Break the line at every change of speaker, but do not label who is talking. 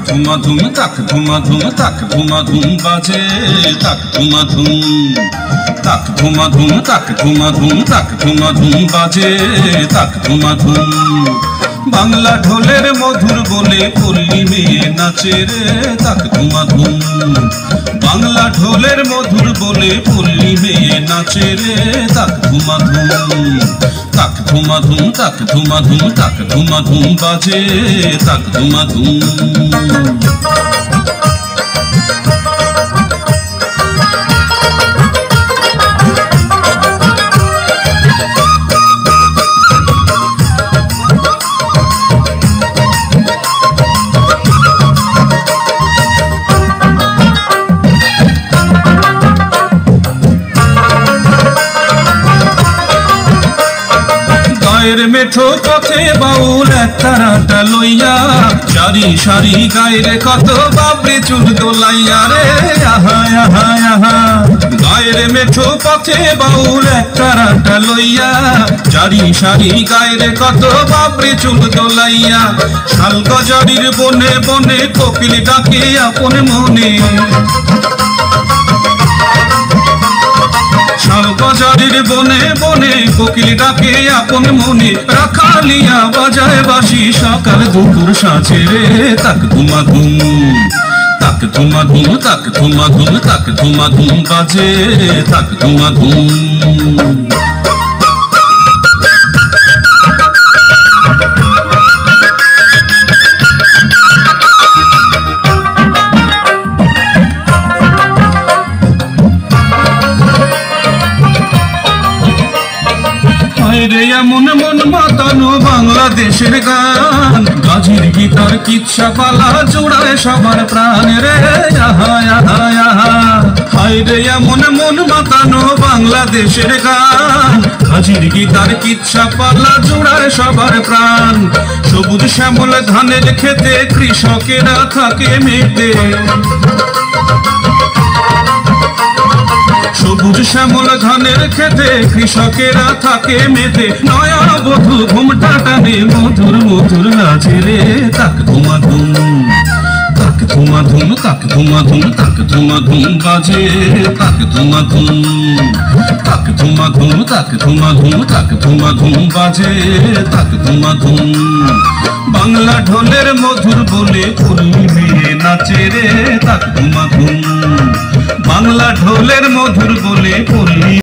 ধুমাধুম তাক ধুমাধুম তাক ধুমাধুম বাজে তাক ধুমাধুম তাক ধুমাধুম তাক ধুমাধুম তাক ধুমাধুম বাজে তাক ধুমাধুম বাংলা ঢোলের মধুর বলে পল্লী মেয়ে নাচে রে তাক ধুমাধুম বাংলা ঢোলের মধুর বলে পল্লী মেয়ে নাচে রে তাক ধুমাধুম তাক ধুমাধুম তাক ধুমাধুম তাক ধুমাধুম বাজে তাক ধুমাধুম মেঠো পথে বাউল এক তারাটা লইয়া সারি সারি গায়ের কত বাবরে চুল দোলাইয়া রে আহা আহা আহা গায়ের মেঠো পথে বাউল এক তারাটা লইয়া সারি সারি গায়ের কত বাবরে চুল দোলাইয়া শাল গজারির বনে বনে কোকিল ডাকে আপন মনে শালগজারির বনে বনে কোকিল ডাকে আপন মনে রাখালিয়া বাজায় বাঁশি সকাল দুপুর সাঁচে রে তাক ধুমাধুম তাক ধুমাধুম তাক ধুমাধুম তাক ধুমাধুম বাজে তাক ধুমাধুম এমন মন মাতানো বাংলাদেশের গান গাজির গিটার কিচ্ছা পালা জোড়ায় সবার প্রাণ রে আহা আহা আহা হায় রে এমন মন মাতানো বাংলাদেশের গান গাজির গিটার কিচ্ছা পালা জোড়ায় সবার প্রাণ সবুজ শ্যামল ধানের খেতে কৃষকেরা থাকে মেতে সবুজ শ্যামল ধানের খেতে কৃষকেরা থাকে মেতে নয়া বধূ ঘুমটা টানে মধুর মধুর নাচে রে তাক ধুমাধুম তাক ধুমাধুম তাক ধুমাধুম তাক ধুমাধুম বাজে তাক ধুমাধুম তাক ধুমাধুম তাক ধুমাধুম তাক ধুমাধুম বাজে তাক ধুমাধুম বাংলা ঢোলের মধুর বলে পল্লী মেয়ে নাচে রে তাক ধুমাধুম বাংলা ঢোলের মধুর বলে পল্লী